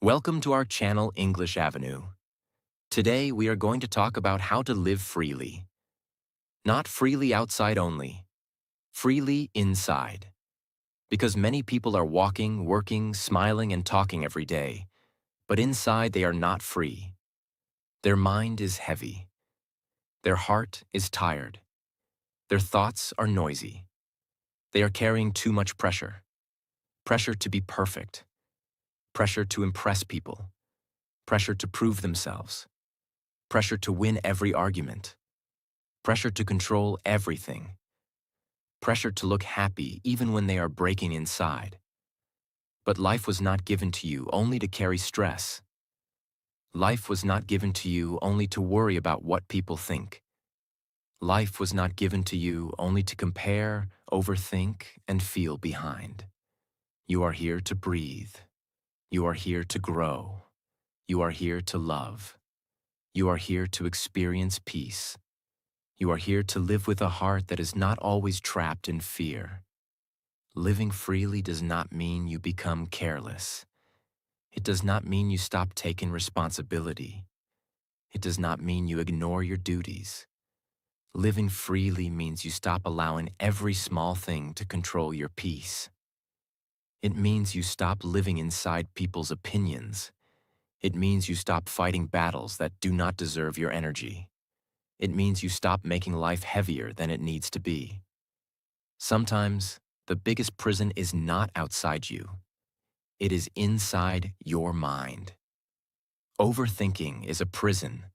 Welcome to our channel English Avenue. Today we are going to talk about how to live freely. Not freely outside only, freely inside. Because many people are walking, working, smiling, and talking every day, but inside they are not free. Their mind is heavy. Their heart is tired. Their thoughts are noisy. They are carrying too much pressure. Pressure to be perfect. Pressure to impress people. Pressure to prove themselves. Pressure to win every argument. Pressure to control everything. Pressure to look happy even when they are breaking inside. But life was not given to you only to carry stress. Life was not given to you only to worry about what people think. Life was not given to you only to compare, overthink, and feel behind. You are here to breathe. You are here to grow. You are here to love. You are here to experience peace. You are here to live with a heart that is not always trapped in fear. Living freely does not mean you become careless. It does not mean you stop taking responsibility. It does not mean you ignore your duties. Living freely means you stop allowing every small thing to control your peace. It means you stop living inside people's opinions. It means you stop fighting battles that do not deserve your energy. It means you stop making life heavier than it needs to be. Sometimes, the biggest prison is not outside you. It is inside your mind. Overthinking is a prison.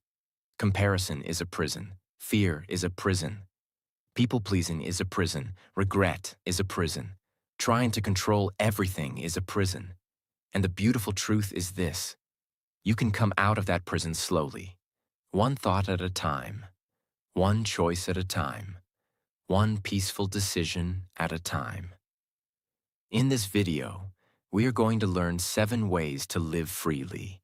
Comparison is a prison. Fear is a prison. People-pleasing is a prison. Regret is a prison. Trying to control everything is a prison. And the beautiful truth is this: you can come out of that prison slowly, one thought at a time, one choice at a time, one peaceful decision at a time. In this video, we are going to learn 7 ways to live freely.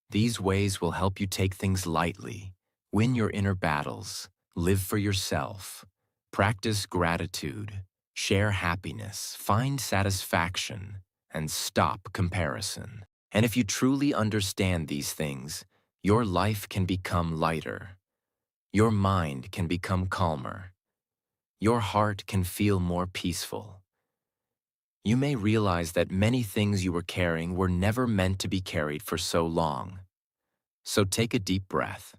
These ways will help you take things lightly, win your inner battles, live for yourself, practice gratitude, share happiness, find satisfaction, and stop comparison. And if you truly understand these things, your life can become lighter. Your mind can become calmer. Your heart can feel more peaceful. You may realize that many things you were carrying were never meant to be carried for so long. So take a deep breath.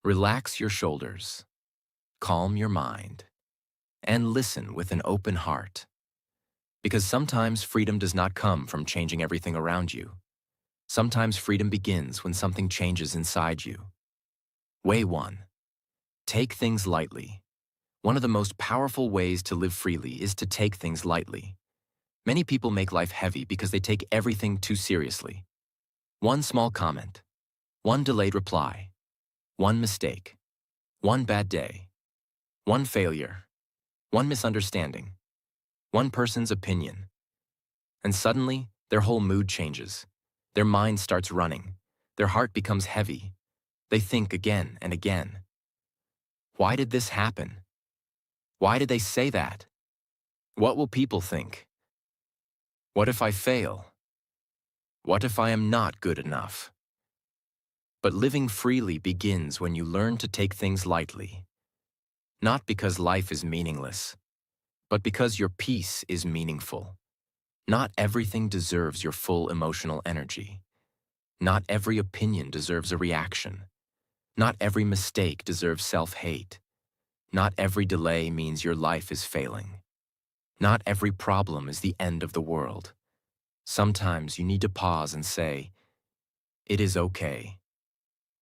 Relax your shoulders. Calm your mind. And listen with an open heart. Because sometimes freedom does not come from changing everything around you. Sometimes freedom begins when something changes inside you. Way 1. Take things lightly. One of the most powerful ways to live freely is to take things lightly. Many people make life heavy because they take everything too seriously. One small comment, one delayed reply, one mistake, one bad day, one failure, one misunderstanding, one person's opinion. And suddenly, their whole mood changes. Their mind starts running. Their heart becomes heavy. They think again and again. Why did this happen? Why did they say that? What will people think? What if I fail? What if I am not good enough? But living freely begins when you learn to take things lightly. Not because life is meaningless, but because your peace is meaningful. Not everything deserves your full emotional energy. Not every opinion deserves a reaction. Not every mistake deserves self-hate. Not every delay means your life is failing. Not every problem is the end of the world. Sometimes you need to pause and say, "It is okay.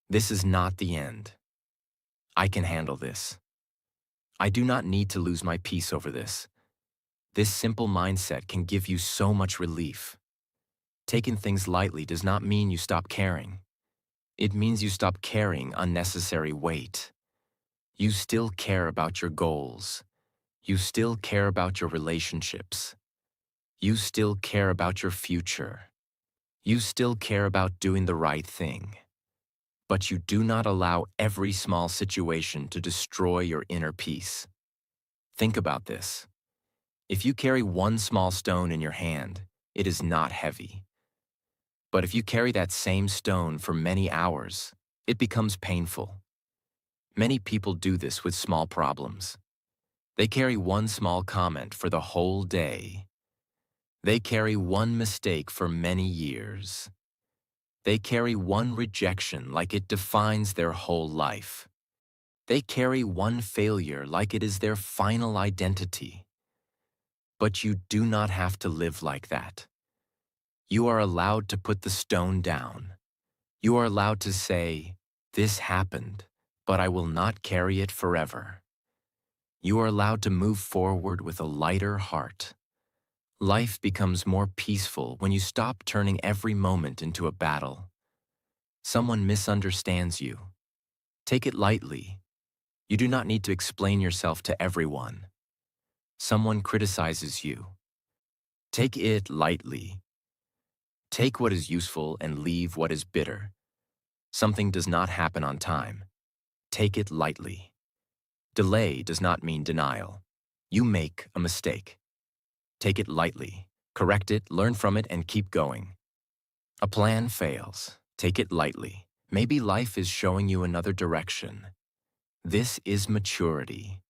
This is not the end. I can handle this. I do not need to lose my peace over this." This simple mindset can give you so much relief. Taking things lightly does not mean you stop caring. It means you stop carrying unnecessary weight. You still care about your goals. You still care about your relationships. You still care about your future. You still care about doing the right thing. But you do not allow every small situation to destroy your inner peace. Think about this. If you carry one small stone in your hand, it is not heavy. But if you carry that same stone for many hours, it becomes painful. Many people do this with small problems. They carry one small comment for the whole day. They carry one mistake for many years. They carry one rejection like it defines their whole life. They carry one failure like it is their final identity. But you do not have to live like that. You are allowed to put the stone down. You are allowed to say, "This happened, but I will not carry it forever." You are allowed to move forward with a lighter heart. Life becomes more peaceful when you stop turning every moment into a battle. Someone misunderstands you. Take it lightly. You do not need to explain yourself to everyone. Someone criticizes you. Take it lightly. Take what is useful and leave what is bitter. Something does not happen on time. Take it lightly. Delay does not mean denial. You make a mistake. Take it lightly. Correct it, learn from it, and keep going. A plan fails. Take it lightly. Maybe life is showing you another direction. This is maturity.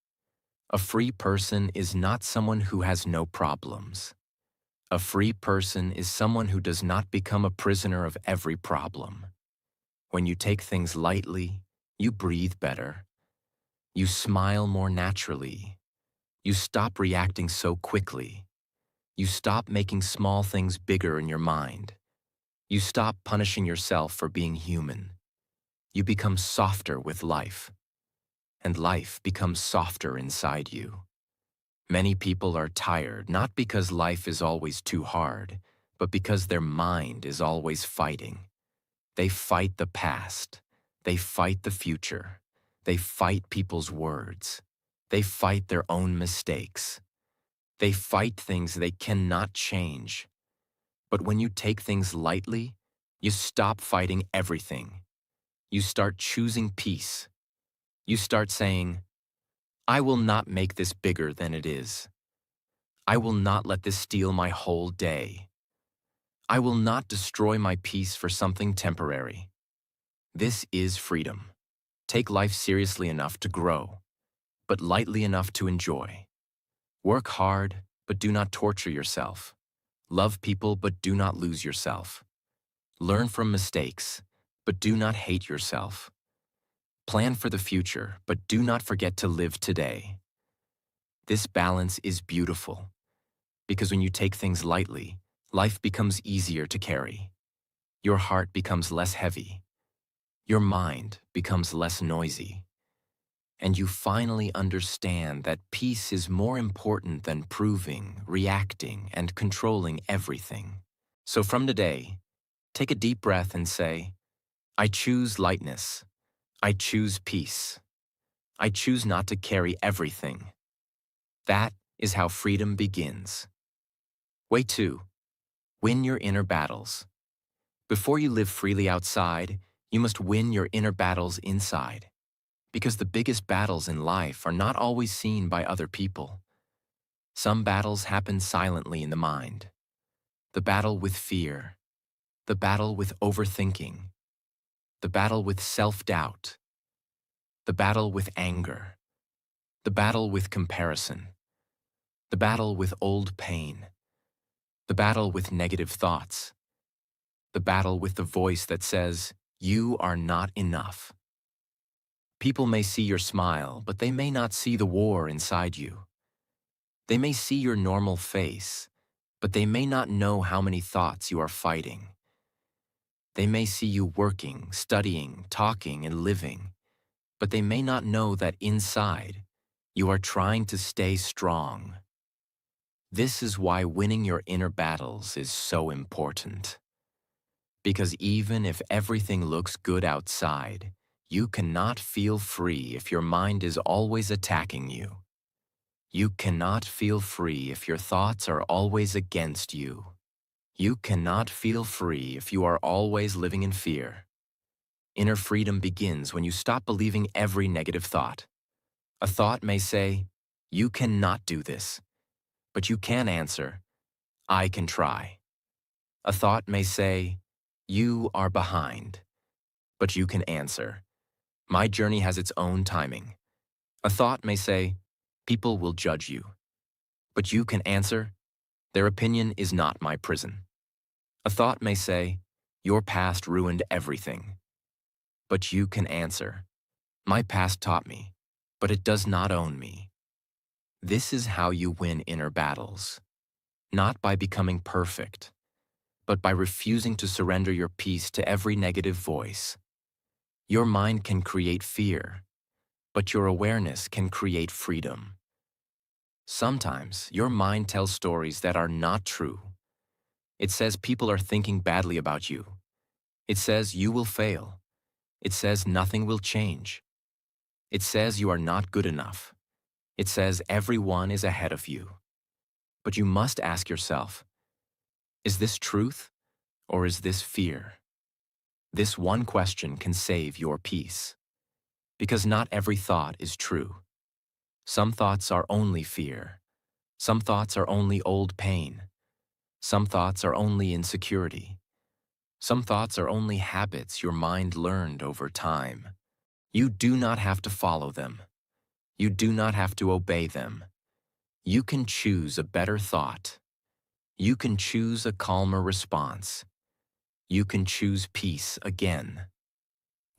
A free person is not someone who has no problems. A free person is someone who does not become a prisoner of every problem. When you take things lightly, you breathe better. You smile more naturally. You stop reacting so quickly. You stop making small things bigger in your mind. You stop punishing yourself for being human. You become softer with life. And life becomes softer inside you. Many people are tired not because life is always too hard, but because their mind is always fighting. They fight the past. They fight the future. They fight people's words. They fight their own mistakes. They fight things they cannot change. But when you take things lightly, you stop fighting everything. You start choosing peace. You start saying, "I will not make this bigger than it is. I will not let this steal my whole day. I will not destroy my peace for something temporary." This is freedom. Take life seriously enough to grow, but lightly enough to enjoy. Work hard, but do not torture yourself. Love people, but do not lose yourself. Learn from mistakes, but do not hate yourself. Plan for the future, but do not forget to live today. This balance is beautiful, because when you take things lightly, life becomes easier to carry. Your heart becomes less heavy. Your mind becomes less noisy. And you finally understand that peace is more important than proving, reacting, and controlling everything. So from today, take a deep breath and say, "I choose lightness. I choose peace. I choose not to carry everything." That is how freedom begins. Way 2. Win your inner battles. Before you live freely outside, you must win your inner battles inside. Because the biggest battles in life are not always seen by other people. Some battles happen silently in the mind. The battle with fear. The battle with overthinking. The battle with self-doubt. The battle with anger. The battle with comparison. The battle with old pain. The battle with negative thoughts. The battle with the voice that says, "You are not enough." People may see your smile, but they may not see the war inside you. They may see your normal face, but they may not know how many thoughts you are fighting. They may see you working, studying, talking, and living, but they may not know that inside, you are trying to stay strong. This is why winning your inner battles is so important. Because even if everything looks good outside, you cannot feel free if your mind is always attacking you. You cannot feel free if your thoughts are always against you. You cannot feel free if you are always living in fear. Inner freedom begins when you stop believing every negative thought. A thought may say, "You cannot do this," but you can answer, "I can try." A thought may say, You are behind, but you can answer. My journey has its own timing. A thought may say, people will judge you. But you can answer, their opinion is not my prison. A thought may say, your past ruined everything. But you can answer, my past taught me, but it does not own me. This is how you win inner battles. Not by becoming perfect, but by refusing to surrender your peace to every negative voice. Your mind can create fear, but your awareness can create freedom. Sometimes your mind tells stories that are not true. It says people are thinking badly about you. It says you will fail. It says nothing will change. It says you are not good enough. It says everyone is ahead of you. But you must ask yourself, is this truth or is this fear? This one question can save your peace. Because not every thought is true. Some thoughts are only fear. Some thoughts are only old pain. Some thoughts are only insecurity. Some thoughts are only habits your mind learned over time. You do not have to follow them. You do not have to obey them. You can choose a better thought. You can choose a calmer response. You can choose peace again.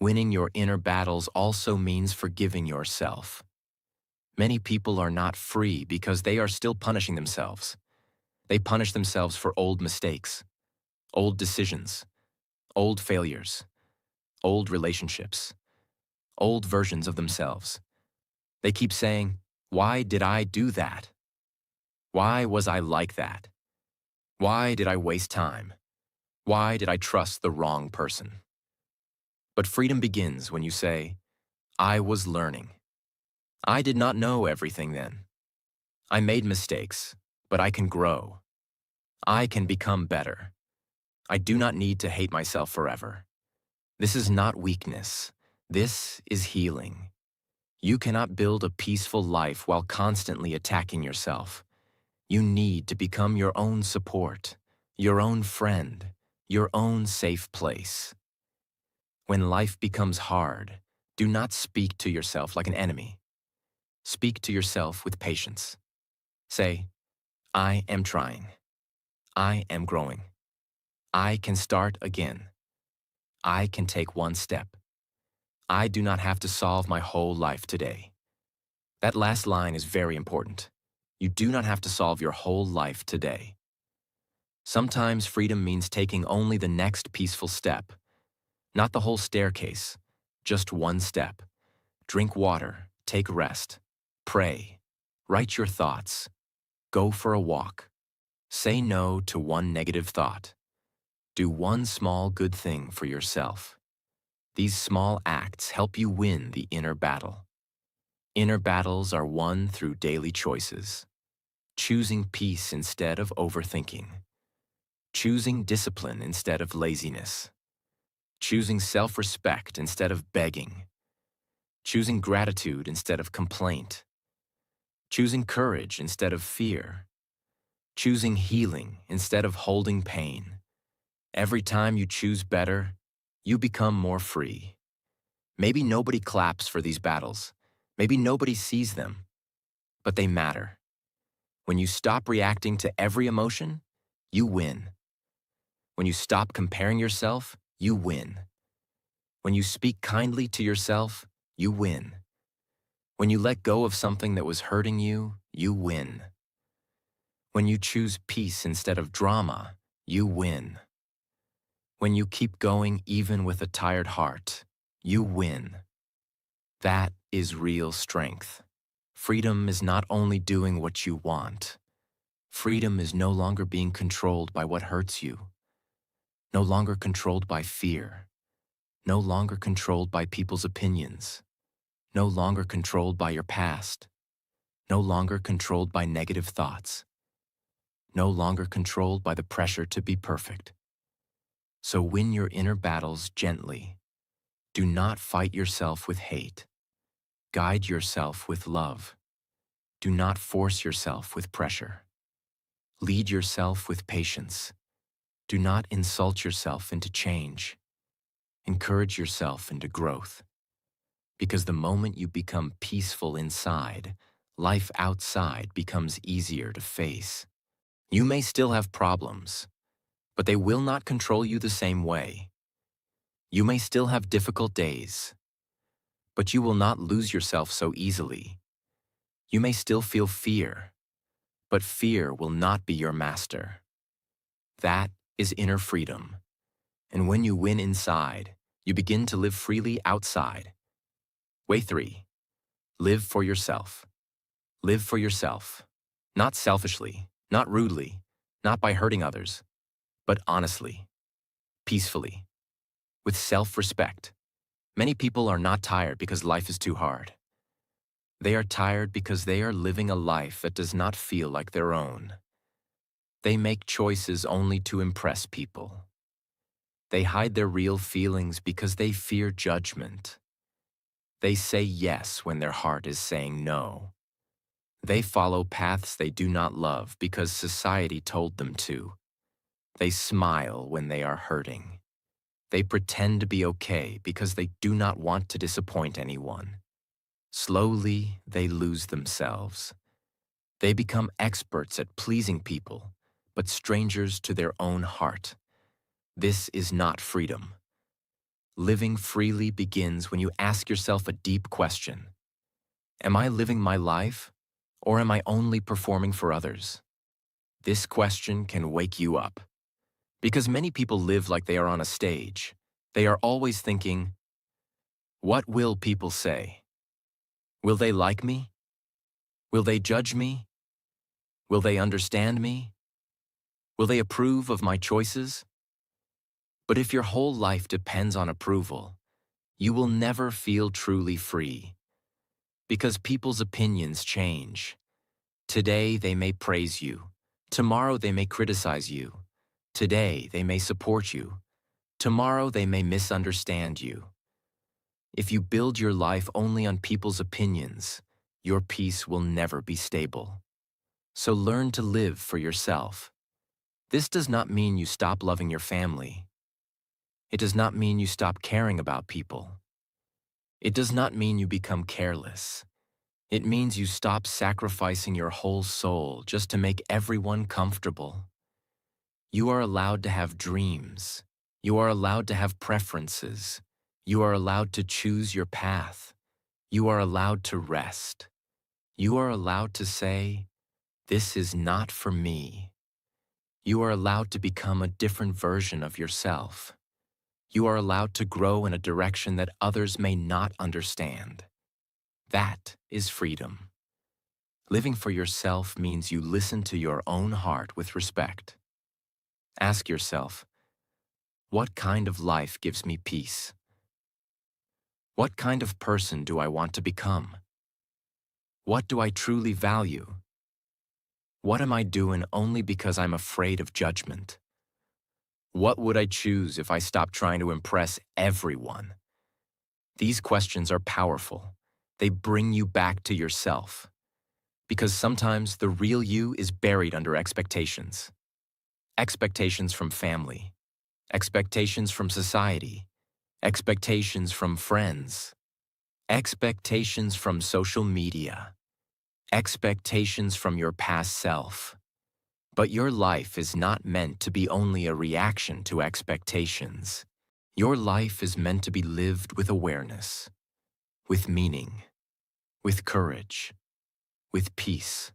Winning your inner battles also means forgiving yourself. Many people are not free because they are still punishing themselves. They punish themselves for old mistakes, old decisions, old failures, old relationships, old versions of themselves. They keep saying, why did I do that? Why was I like that? Why did I waste time? Why did I trust the wrong person? But freedom begins when you say, I was learning. I did not know everything then. I made mistakes, but I can grow. I can become better. I do not need to hate myself forever. This is not weakness. This is healing. You cannot build a peaceful life while constantly attacking yourself. You need to become your own support, your own friend, your own safe place. When life becomes hard, do not speak to yourself like an enemy. Speak to yourself with patience. Say, I am trying. I am growing. I can start again. I can take one step. I do not have to solve my whole life today. That last line is very important. You do not have to solve your whole life today. Sometimes freedom means taking only the next peaceful step. Not the whole staircase, just one step. Drink water, take rest, pray, write your thoughts, go for a walk. Say no to one negative thought. Do one small good thing for yourself. These small acts help you win the inner battle. Inner battles are won through daily choices. Choosing peace instead of overthinking. Choosing discipline instead of laziness. Choosing self-respect instead of begging. Choosing gratitude instead of complaint. Choosing courage instead of fear. Choosing healing instead of holding pain. Every time you choose better, you become more free. Maybe nobody claps for these battles. Maybe nobody sees them. But they matter. When you stop reacting to every emotion, you win. When you stop comparing yourself, you win. When you speak kindly to yourself, you win. When you let go of something that was hurting you, you win. When you choose peace instead of drama, you win. When you keep going even with a tired heart, you win. That is real strength. Freedom is not only doing what you want. Freedom is no longer being controlled by what hurts you. No longer controlled by fear. No longer controlled by people's opinions. No longer controlled by your past. No longer controlled by negative thoughts. No longer controlled by the pressure to be perfect. So win your inner battles gently. Do not fight yourself with hate. Guide yourself with love. Do not force yourself with pressure. Lead yourself with patience. Do not insult yourself into change. Encourage yourself into growth. Because the moment you become peaceful inside, life outside becomes easier to face. You may still have problems, but they will not control you the same way. You may still have difficult days, but you will not lose yourself so easily. You may still feel fear, but fear will not be your master. That is inner freedom. And when you win inside, you begin to live freely outside. Way 3. Live for yourself. Live for yourself. Not selfishly, not rudely, not by hurting others, but honestly, peacefully, with self-respect. Many people are not tired because life is too hard. They are tired because they are living a life that does not feel like their own. They make choices only to impress people. They hide their real feelings because they fear judgment. They say yes when their heart is saying no. They follow paths they do not love because society told them to. They smile when they are hurting. They pretend to be okay because they do not want to disappoint anyone. Slowly, they lose themselves. They become experts at pleasing people, but strangers to their own heart. This is not freedom. Living freely begins when you ask yourself a deep question. Am I living my life, or am I only performing for others? This question can wake you up. Because many people live like they are on a stage. They are always thinking, what will people say? Will they like me? Will they judge me? Will they understand me? Will they approve of my choices? But if your whole life depends on approval, you will never feel truly free. Because people's opinions change. Today they may praise you. Tomorrow they may criticize you. Today they may support you. Tomorrow they may misunderstand you. If you build your life only on people's opinions, your peace will never be stable. So learn to live for yourself. This does not mean you stop loving your family. It does not mean you stop caring about people. It does not mean you become careless. It means you stop sacrificing your whole soul just to make everyone comfortable. You are allowed to have dreams. You are allowed to have preferences. You are allowed to choose your path. You are allowed to rest. You are allowed to say, "This is not for me." You are allowed to become a different version of yourself. You are allowed to grow in a direction that others may not understand. That is freedom. Living for yourself means you listen to your own heart with respect. Ask yourself, what kind of life gives me peace? What kind of person do I want to become? What do I truly value? What am I doing only because I'm afraid of judgment? What would I choose if I stopped trying to impress everyone? These questions are powerful. They bring you back to yourself. Because sometimes the real you is buried under expectations. Expectations from family. Expectations from society. Expectations from friends. Expectations from social media. Expectations from your past self. But your life is not meant to be only a reaction to expectations. Your life is meant to be lived with awareness, with meaning, with courage, with peace.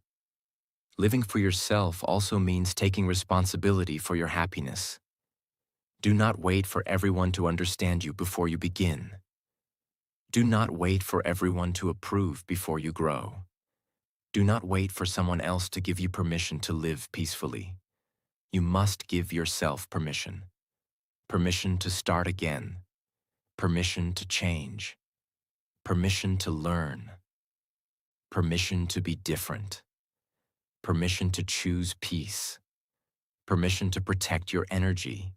Living for yourself also means taking responsibility for your happiness. Do not wait for everyone to understand you before you begin. Do not wait for everyone to approve before you grow. Do not wait for someone else to give you permission to live peacefully. You must give yourself permission. Permission to start again. Permission to change. Permission to learn. Permission to be different. Permission to choose peace. Permission to protect your energy.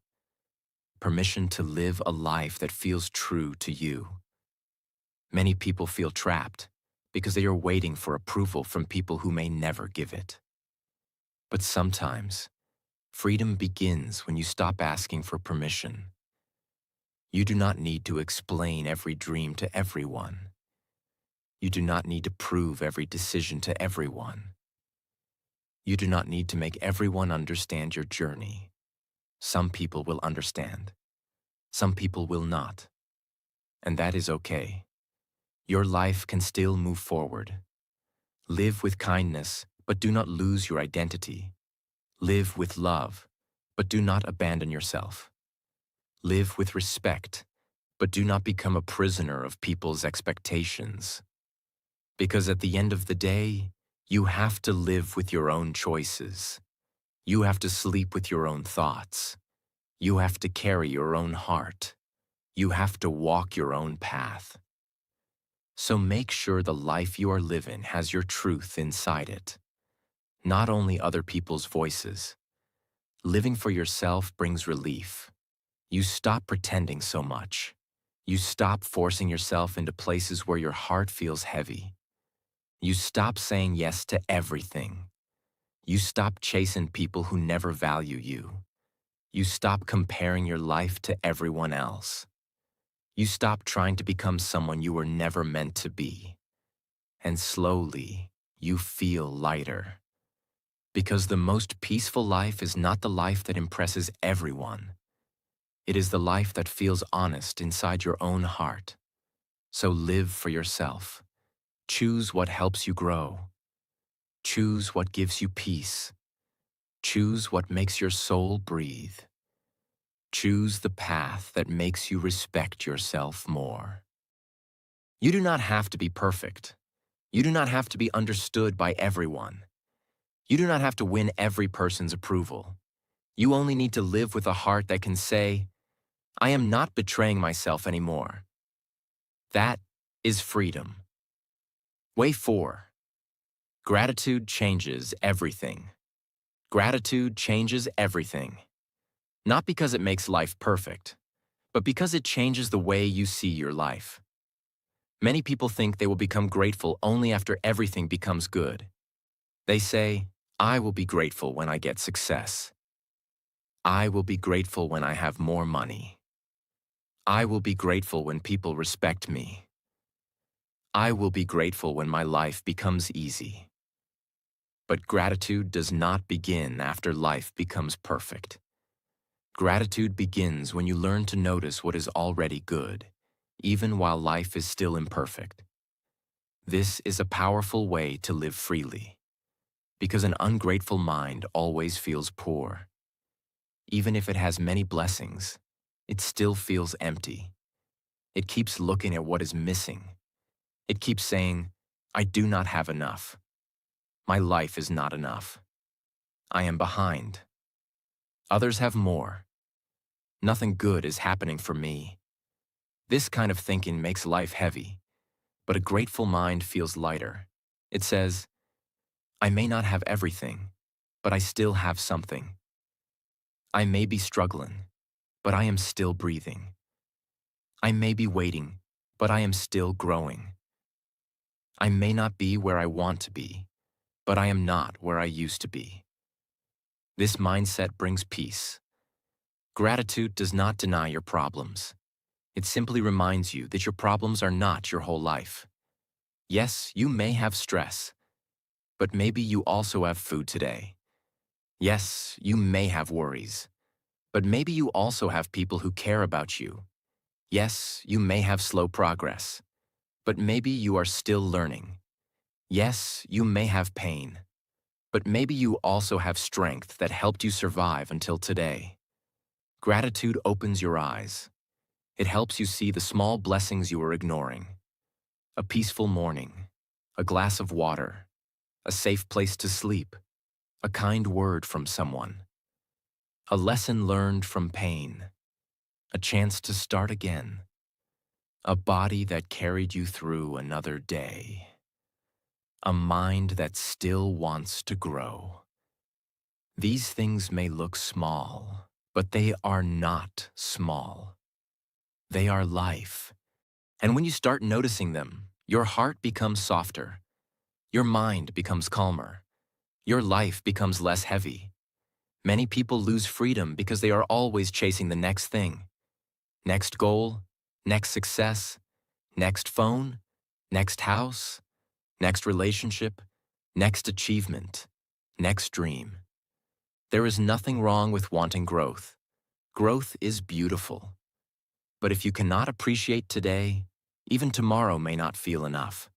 Permission to live a life that feels true to you. Many people feel trapped because they are waiting for approval from people who may never give it. But sometimes, Freedom begins when you stop asking for permission. You do not need to explain every dream to everyone. You do not need to prove every decision to everyone. You do not need to make everyone understand your journey. Some people will understand. Some people will not. And that is okay. Your life can still move forward. Live with kindness, but do not lose your identity. Live with love, but do not abandon yourself. Live with respect, but do not become a prisoner of people's expectations. Because at the end of the day, you have to live with your own choices. You have to sleep with your own thoughts. You have to carry your own heart. You have to walk your own path. So make sure the life you are living has your truth inside it, not only other people's voices. Living for yourself brings relief. You stop pretending so much. You stop forcing yourself into places where your heart feels heavy. You stop saying yes to everything. You stop chasing people who never value you. You stop comparing your life to everyone else. You stop trying to become someone you were never meant to be. And slowly, you feel lighter. Because the most peaceful life is not the life that impresses everyone. It is the life that feels honest inside your own heart. So live for yourself. Choose what helps you grow. Choose what gives you peace. Choose what makes your soul breathe. Choose the path that makes you respect yourself more. You do not have to be perfect. You do not have to be understood by everyone. You do not have to win every person's approval. You only need to live with a heart that can say, I am not betraying myself anymore. That is freedom. Way 4. Gratitude changes everything. Gratitude changes everything. Not because it makes life perfect, but because it changes the way you see your life. Many people think they will become grateful only after everything becomes good. They say, I will be grateful when I get success. I will be grateful when I have more money. I will be grateful when people respect me. I will be grateful when my life becomes easy. But gratitude does not begin after life becomes perfect. Gratitude begins when you learn to notice what is already good, even while life is still imperfect. This is a powerful way to live freely, because an ungrateful mind always feels poor. Even if it has many blessings, it still feels empty. It keeps looking at what is missing. It keeps saying, I do not have enough. My life is not enough. I am behind. Others have more. Nothing good is happening for me. This kind of thinking makes life heavy, but a grateful mind feels lighter. It says, I may not have everything, but I still have something. I may be struggling, but I am still breathing. I may be waiting, but I am still growing. I may not be where I want to be, but I am not where I used to be. This mindset brings peace. Gratitude does not deny your problems. It simply reminds you that your problems are not your whole life. Yes, you may have stress, but maybe you also have food today. Yes, you may have worries, but maybe you also have people who care about you. Yes, you may have slow progress, but maybe you are still learning. Yes, you may have pain, but maybe you also have strength that helped you survive until today. Gratitude opens your eyes. It helps you see the small blessings you are ignoring. A peaceful morning, a glass of water, a safe place to sleep, a kind word from someone, a lesson learned from pain, a chance to start again, a body that carried you through another day, a mind that still wants to grow. These things may look small, but they are not small. They are life. And when you start noticing them, your heart becomes softer. Your mind becomes calmer. Your life becomes less heavy. Many people lose freedom because they are always chasing the next thing, next goal, next success, next phone, next house, next relationship, next achievement, next dream. There is nothing wrong with wanting growth. Growth is beautiful. But if you cannot appreciate today, even tomorrow may not feel enough,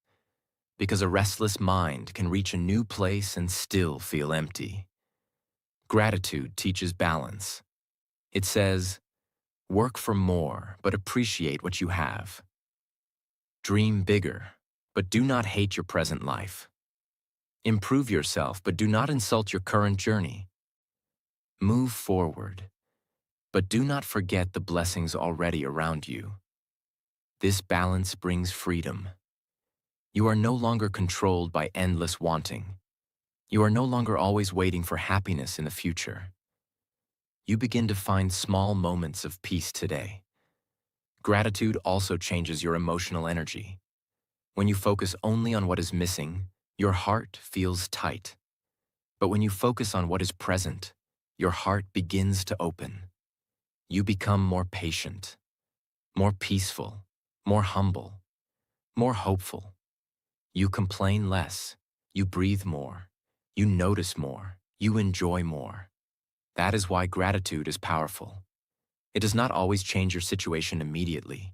because a restless mind can reach a new place and still feel empty. Gratitude teaches balance. It says, work for more, but appreciate what you have. Dream bigger, but do not hate your present life. Improve yourself, but do not insult your current journey. Move forward, but do not forget the blessings already around you. This balance brings freedom. You are no longer controlled by endless wanting. You are no longer always waiting for happiness in the future. You begin to find small moments of peace today. Gratitude also changes your emotional energy. When you focus only on what is missing, your heart feels tight. But when you focus on what is present, your heart begins to open. You become more patient, more peaceful, more humble, more hopeful. You complain less, you breathe more, you notice more, you enjoy more. That is why gratitude is powerful. It does not always change your situation immediately,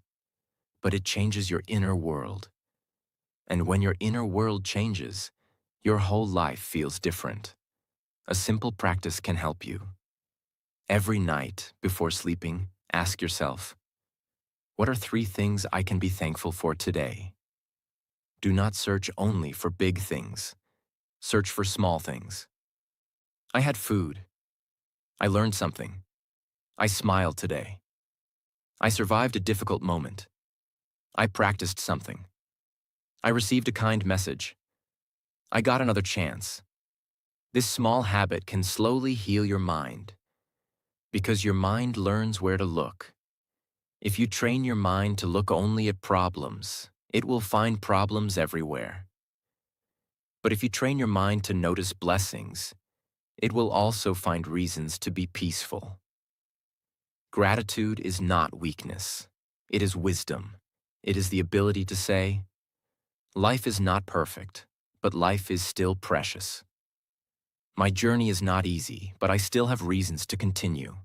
but it changes your inner world. And when your inner world changes, your whole life feels different. A simple practice can help you. Every night, before sleeping, ask yourself, what are 3 things I can be thankful for today? Do not search only for big things. Search for small things. I had food. I learned something. I smiled today. I survived a difficult moment. I practiced something. I received a kind message. I got another chance. This small habit can slowly heal your mind, because your mind learns where to look. If you train your mind to look only at problems, it will find problems everywhere. But if you train your mind to notice blessings, it will also find reasons to be peaceful. Gratitude is not weakness. It is wisdom. It is the ability to say, life is not perfect, but life is still precious. My journey is not easy, but I still have reasons to continue.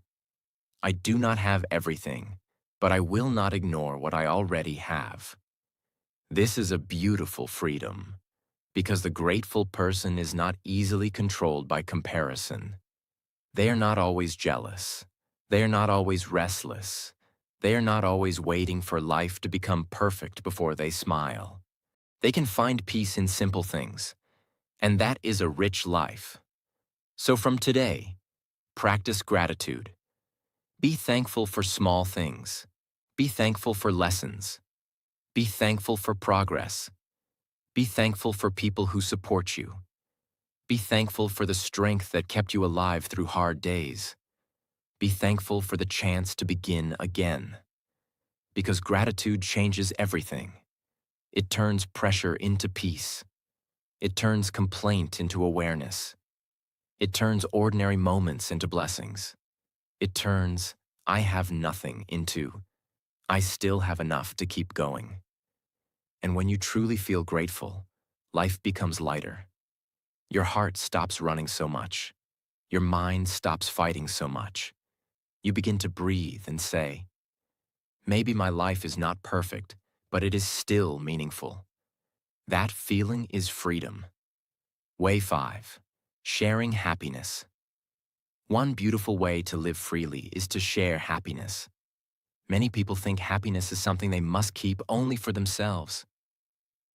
I do not have everything, but I will not ignore what I already have. This is a beautiful freedom, because the grateful person is not easily controlled by comparison. They are not always jealous. They are not always restless. They are not always waiting for life to become perfect before they smile. They can find peace in simple things, and that is a rich life. So from today, practice gratitude. Be thankful for small things. Be thankful for lessons. Be thankful for progress. Be thankful for people who support you. Be thankful for the strength that kept you alive through hard days. Be thankful for the chance to begin again. Because gratitude changes everything. It turns pressure into peace. It turns complaint into awareness. It turns ordinary moments into blessings. It turns, I have nothing into, I still have enough to keep going. And when you truly feel grateful, life becomes lighter. Your heart stops running so much. Your mind stops fighting so much. You begin to breathe and say, maybe my life is not perfect, but it is still meaningful. That feeling is freedom. Way 5. Sharing happiness. One beautiful way to live freely is to share happiness. Many people think happiness is something they must keep only for themselves.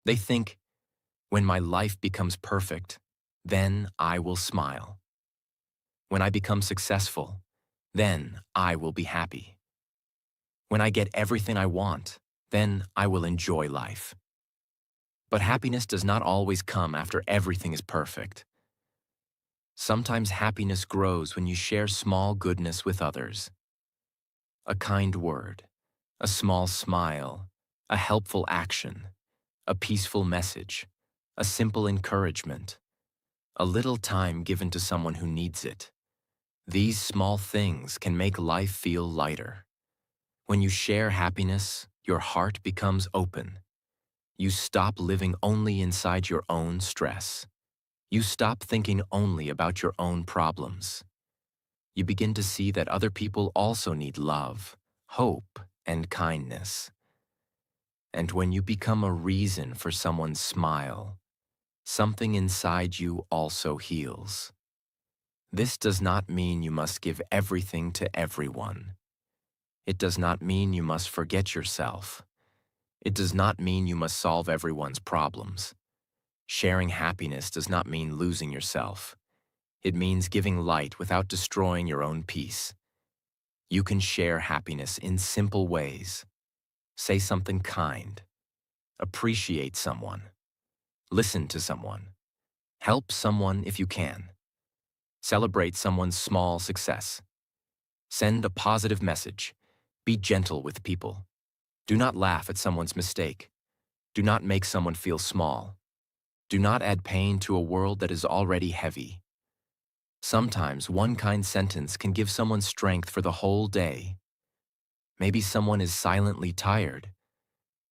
They think, when my life becomes perfect, then I will smile. When I become successful, then I will be happy. When I get everything I want, then I will enjoy life. But happiness does not always come after everything is perfect. Sometimes happiness grows when you share small goodness with others. A kind word, a small smile, a helpful action, a peaceful message, a simple encouragement, a little time given to someone who needs it. These small things can make life feel lighter. When you share happiness, your heart becomes open. You stop living only inside your own stress. You stop thinking only about your own problems. You begin to see that other people also need love, hope, and kindness. And when you become a reason for someone's smile, something inside you also heals. This does not mean you must give everything to everyone. It does not mean you must forget yourself. It does not mean you must solve everyone's problems. Sharing happiness does not mean losing yourself. It means giving light without destroying your own peace. You can share happiness in simple ways. Say something kind. Appreciate someone. Listen to someone. Help someone if you can. Celebrate someone's small success. Send a positive message. Be gentle with people. Do not laugh at someone's mistake. Do not make someone feel small. Do not add pain to a world that is already heavy. Sometimes one kind sentence can give someone strength for the whole day. Maybe someone is silently tired.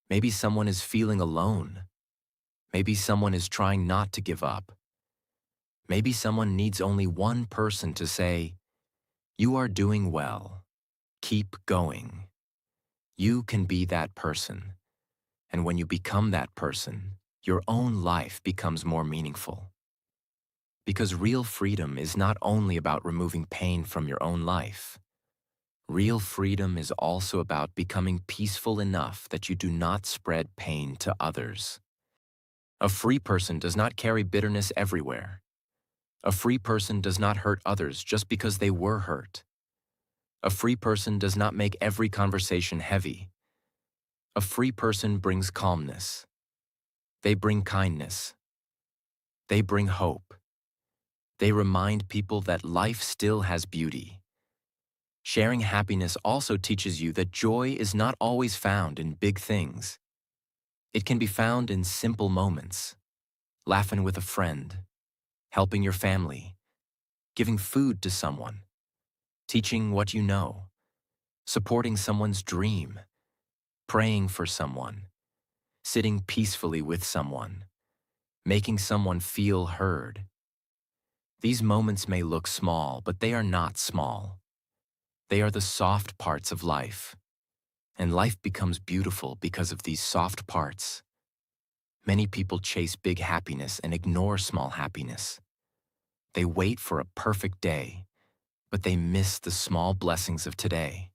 Maybe someone is feeling alone. Maybe someone is trying not to give up. Maybe someone needs only one person to say, "You are doing well. Keep going." You can be that person. And when you become that person, your own life becomes more meaningful. Because real freedom is not only about removing pain from your own life. Real freedom is also about becoming peaceful enough that you do not spread pain to others. A free person does not carry bitterness everywhere. A free person does not hurt others just because they were hurt. A free person does not make every conversation heavy. A free person brings calmness. They bring kindness. They bring hope. They remind people that life still has beauty. Sharing happiness also teaches you that joy is not always found in big things. It can be found in simple moments, laughing with a friend, helping your family, giving food to someone, teaching what you know, supporting someone's dream, praying for someone, sitting peacefully with someone, making someone feel heard. These moments may look small, but they are not small. They are the soft parts of life. And life becomes beautiful because of these soft parts. Many people chase big happiness and ignore small happiness. They wait for a perfect day, but they miss the small blessings of today.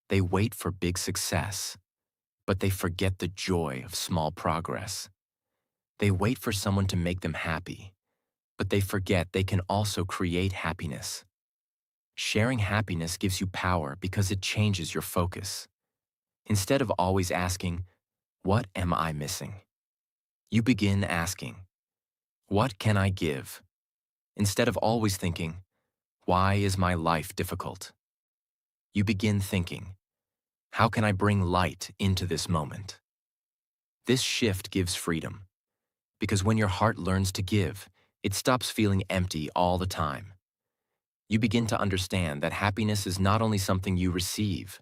They wait for big success, but they forget the joy of small progress. They wait for someone to make them happy, but they forget they can also create happiness. Sharing happiness gives you power because it changes your focus. Instead of always asking, "What am I missing?" you begin asking, "What can I give?" Instead of always thinking, "Why is my life difficult?" you begin thinking, "How can I bring light into this moment?" This shift gives freedom, because when your heart learns to give, it stops feeling empty all the time. You begin to understand that happiness is not only something you receive,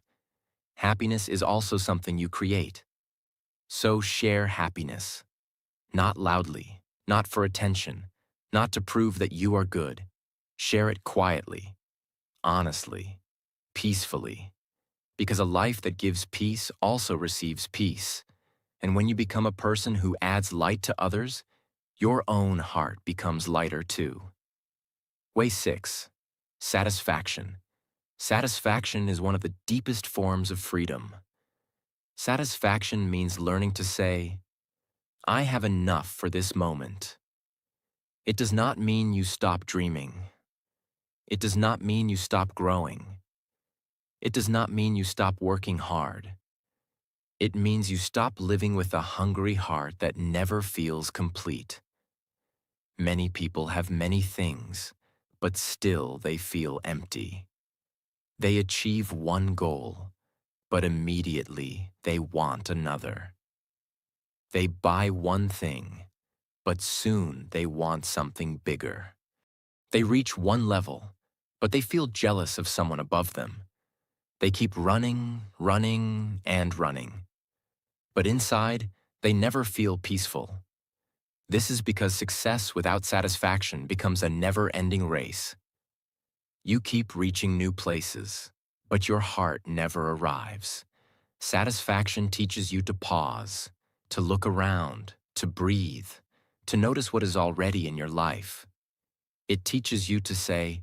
happiness is also something you create. So share happiness. Not loudly, not for attention, not to prove that you are good. Share it quietly, honestly, peacefully. Because a life that gives peace also receives peace. And when you become a person who adds light to others, your own heart becomes lighter too. Way 6. Satisfaction. Satisfaction is one of the deepest forms of freedom. Satisfaction means learning to say, "I have enough for this moment." It does not mean you stop dreaming. It does not mean you stop growing. It does not mean you stop working hard. It means you stop living with a hungry heart that never feels complete. Many people have many things, but still they feel empty. They achieve one goal, but immediately they want another. They buy one thing, but soon they want something bigger. They reach one level, but they feel jealous of someone above them. They keep running, running, and running. But inside, they never feel peaceful. This is because success without satisfaction becomes a never-ending race. You keep reaching new places, but your heart never arrives. Satisfaction teaches you to pause, to look around, to breathe, to notice what is already in your life. It teaches you to say,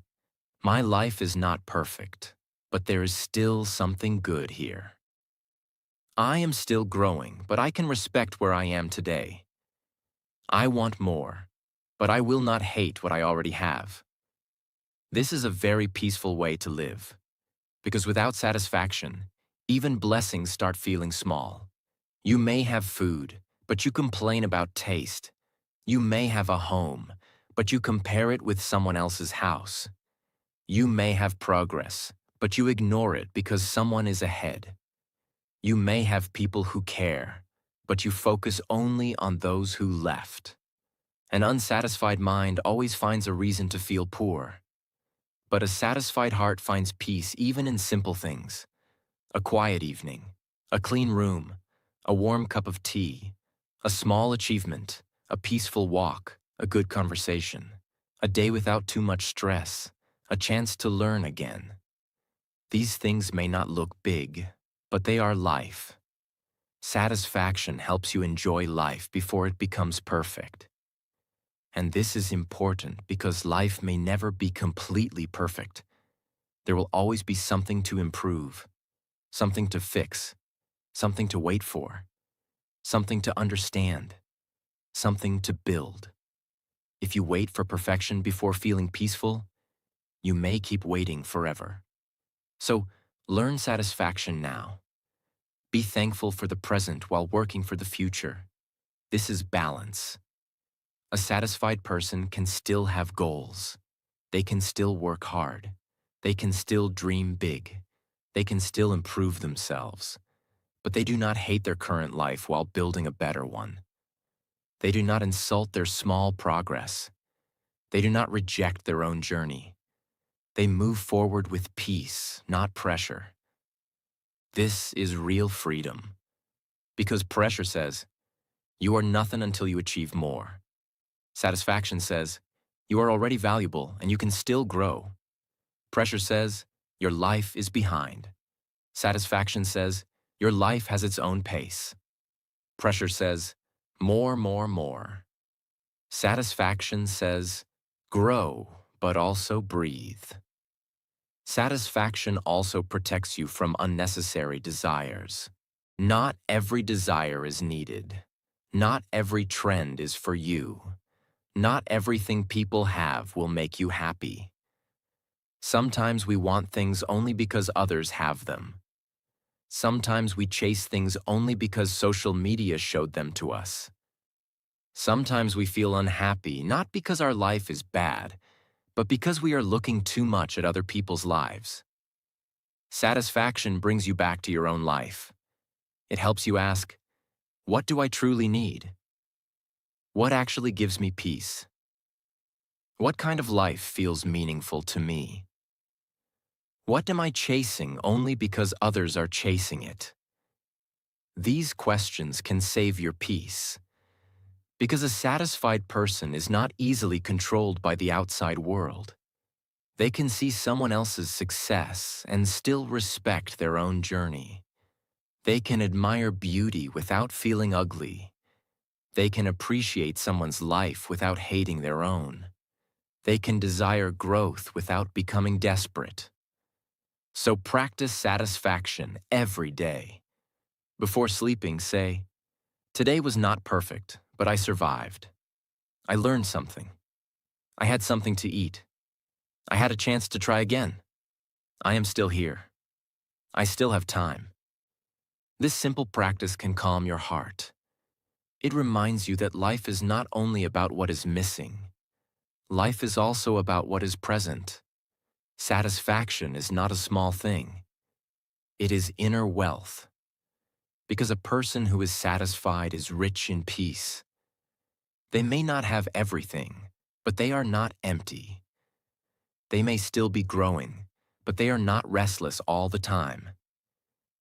"My life is not perfect, but there is still something good here. I am still growing, but I can respect where I am today. I want more, but I will not hate what I already have." This is a very peaceful way to live, because without satisfaction, even blessings start feeling small. You may have food, but you complain about taste. You may have a home, but you compare it with someone else's house. You may have progress, but you ignore it because someone is ahead. You may have people who care, but you focus only on those who left. An unsatisfied mind always finds a reason to feel poor. But a satisfied heart finds peace even in simple things. A quiet evening, a clean room, a warm cup of tea, a small achievement, a peaceful walk, a good conversation, a day without too much stress, a chance to learn again. These things may not look big, but they are life. Satisfaction helps you enjoy life before it becomes perfect. And this is important because life may never be completely perfect. There will always be something to improve, something to fix, something to wait for, something to understand, something to build. If you wait for perfection before feeling peaceful, you may keep waiting forever. So, learn satisfaction now. Be thankful for the present while working for the future. This is balance. A satisfied person can still have goals. They can still work hard. They can still dream big. They can still improve themselves. But they do not hate their current life while building a better one. They do not insult their small progress. They do not reject their own journey. They move forward with peace, not pressure. This is real freedom. Because pressure says, "You are nothing until you achieve more." Satisfaction says, "You are already valuable and you can still grow." Pressure says, "Your life is behind." Satisfaction says, "Your life has its own pace." Pressure says, "More, more, more." Satisfaction says, "Grow, but also breathe." Satisfaction also protects you from unnecessary desires. Not every desire is needed. Not every trend is for you. Not everything people have will make you happy. Sometimes we want things only because others have them. Sometimes we chase things only because social media showed them to us. Sometimes we feel unhappy not because our life is bad, but because we are looking too much at other people's lives. Satisfaction brings you back to your own life. It helps you ask, what do I truly need? What actually gives me peace? What kind of life feels meaningful to me? What am I chasing only because others are chasing it? These questions can save your peace. Because a satisfied person is not easily controlled by the outside world. They can see someone else's success and still respect their own journey. They can admire beauty without feeling ugly. They can appreciate someone's life without hating their own. They can desire growth without becoming desperate. So practice satisfaction every day. Before sleeping, say, "Today was not perfect, but I survived. I learned something. I had something to eat. I had a chance to try again. I am still here. I still have time." This simple practice can calm your heart. It reminds you that life is not only about what is missing. Life is also about what is present. Satisfaction is not a small thing. It is inner wealth. Because a person who is satisfied is rich in peace. They may not have everything, but they are not empty. They may still be growing, but they are not restless all the time.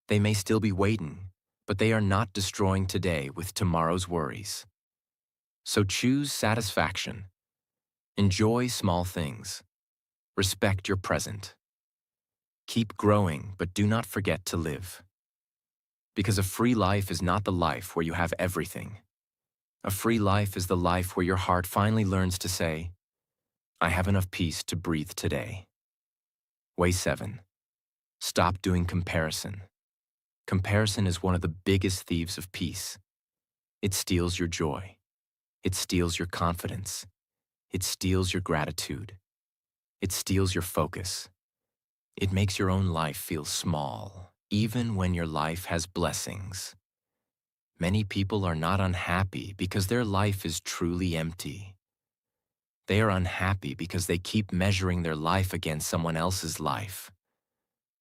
They may still be waiting, but they are not destroying today with tomorrow's worries. So choose satisfaction. Enjoy small things. Respect your present. Keep growing, but do not forget to live. Because a free life is not the life where you have everything. A free life is the life where your heart finally learns to say, I have enough peace to breathe today. Way 7. Stop doing comparison. Comparison is one of the biggest thieves of peace. It steals your joy. It steals your confidence. It steals your gratitude. It steals your focus. It makes your own life feel small, even when your life has blessings. Many people are not unhappy because their life is truly empty. They are unhappy because they keep measuring their life against someone else's life.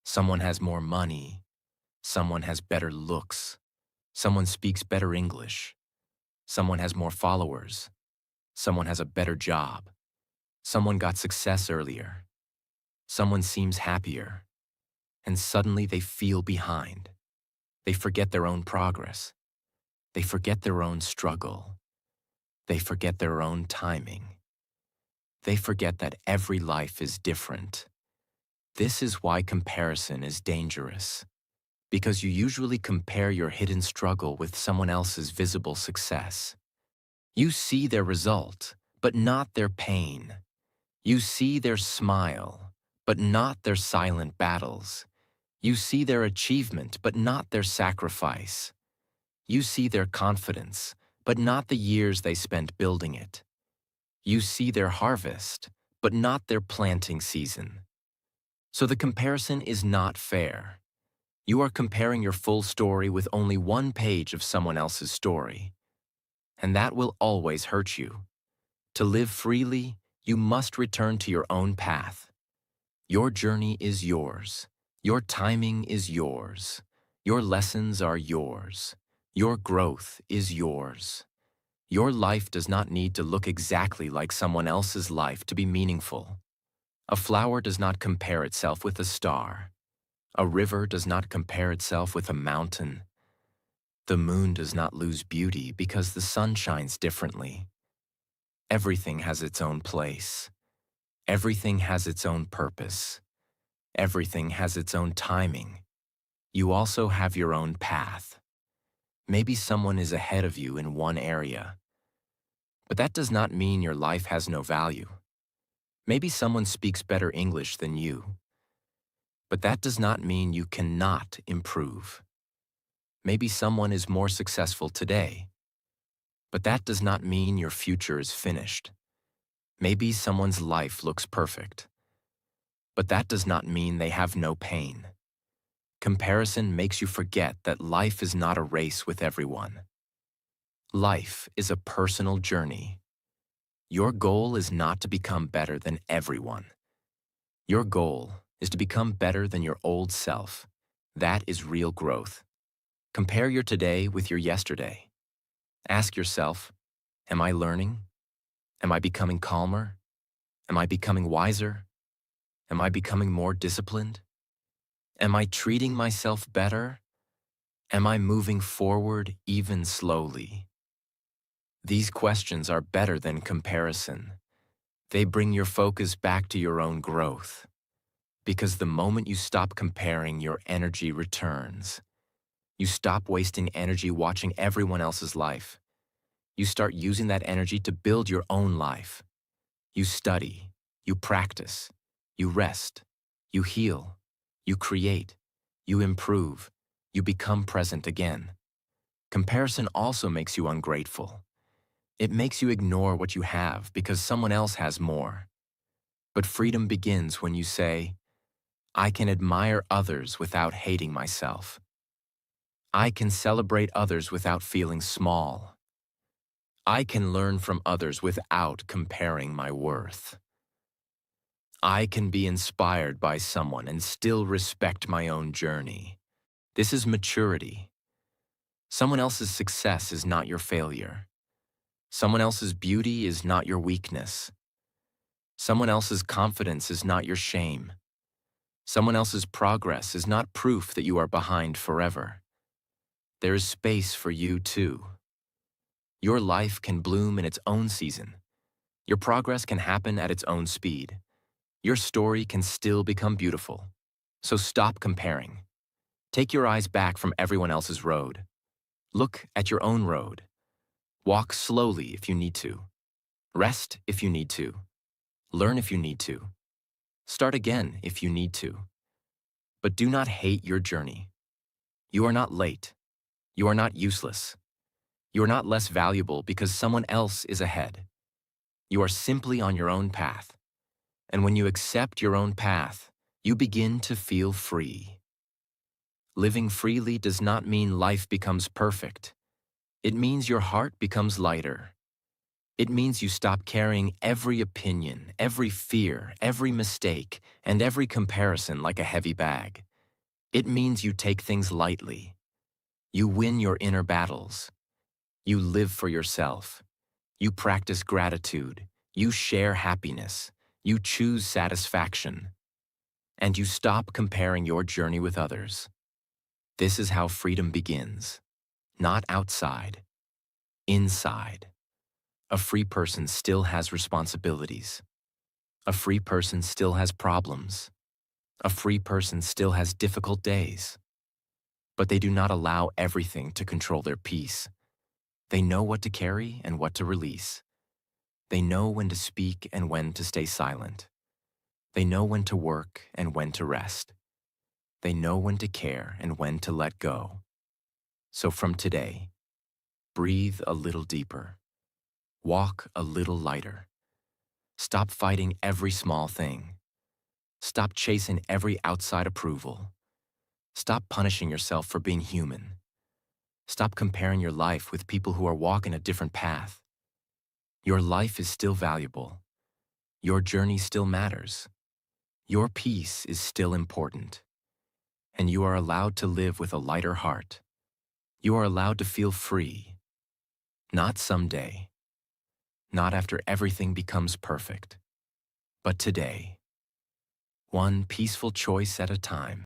Someone has more money. Someone has better looks. Someone speaks better English. Someone has more followers. Someone has a better job. Someone got success earlier. Someone seems happier. And suddenly they feel behind. They forget their own progress. They forget their own struggle. They forget their own timing. They forget that every life is different. This is why comparison is dangerous. Because you usually compare your hidden struggle with someone else's visible success. You see their result, but not their pain. You see their smile, but not their silent battles. You see their achievement, but not their sacrifice. You see their confidence, but not the years they spent building it. You see their harvest, but not their planting season. So the comparison is not fair. You are comparing your full story with only one page of someone else's story. And that will always hurt you. To live freely, you must return to your own path. Your journey is yours. Your timing is yours. Your lessons are yours. Your growth is yours. Your life does not need to look exactly like someone else's life to be meaningful. A flower does not compare itself with a star. A river does not compare itself with a mountain. The moon does not lose beauty because the sun shines differently. Everything has its own place. Everything has its own purpose. Everything has its own timing. You also have your own path. Maybe someone is ahead of you in one area. But that does not mean your life has no value. Maybe someone speaks better English than you. But that does not mean you cannot improve. Maybe someone is more successful today. But that does not mean your future is finished. Maybe someone's life looks perfect. But that does not mean they have no pain. Comparison makes you forget that life is not a race with everyone. Life is a personal journey. Your goal is not to become better than everyone. Your goal is to become better than your old self. That is real growth. Compare your today with your yesterday. Ask yourself, am I learning? Am I becoming calmer? Am I becoming wiser? Am I becoming more disciplined? Am I treating myself better? Am I moving forward even slowly? These questions are better than comparison. They bring your focus back to your own growth. Because the moment you stop comparing, your energy returns. You stop wasting energy watching everyone else's life. You start using that energy to build your own life. You study, you practice, you rest, you heal, you create, you improve, you become present again. Comparison also makes you ungrateful. It makes you ignore what you have because someone else has more. But freedom begins when you say, I can admire others without hating myself. I can celebrate others without feeling small. I can learn from others without comparing my worth. I can be inspired by someone and still respect my own journey. This is maturity. Someone else's success is not your failure. Someone else's beauty is not your weakness. Someone else's confidence is not your shame. Someone else's progress is not proof that you are behind forever. There is space for you too. Your life can bloom in its own season. Your progress can happen at its own speed. Your story can still become beautiful. So stop comparing. Take your eyes back from everyone else's road. Look at your own road. Walk slowly if you need to. Rest if you need to. Learn if you need to. Start again if you need to. But do not hate your journey. You are not late. You are not useless. You are not less valuable because someone else is ahead. You are simply on your own path. And when you accept your own path, you begin to feel free. Living freely does not mean life becomes perfect. It means your heart becomes lighter. It means you stop carrying every opinion, every fear, every mistake, and every comparison like a heavy bag. It means you take things lightly. You win your inner battles. You live for yourself. You practice gratitude. You share happiness. You choose satisfaction. And you stop comparing your journey with others. This is how freedom begins. Not outside. Inside. A free person still has responsibilities. A free person still has problems. A free person still has difficult days. But they do not allow everything to control their peace. They know what to carry and what to release. They know when to speak and when to stay silent. They know when to work and when to rest. They know when to care and when to let go. So from today, breathe a little deeper. Walk a little lighter. Stop fighting every small thing. Stop chasing every outside approval. Stop punishing yourself for being human. Stop comparing your life with people who are walking a different path. Your life is still valuable. Your journey still matters. Your peace is still important. And you are allowed to live with a lighter heart. You are allowed to feel free. Not someday. Not after everything becomes perfect. But today. One peaceful choice at a time.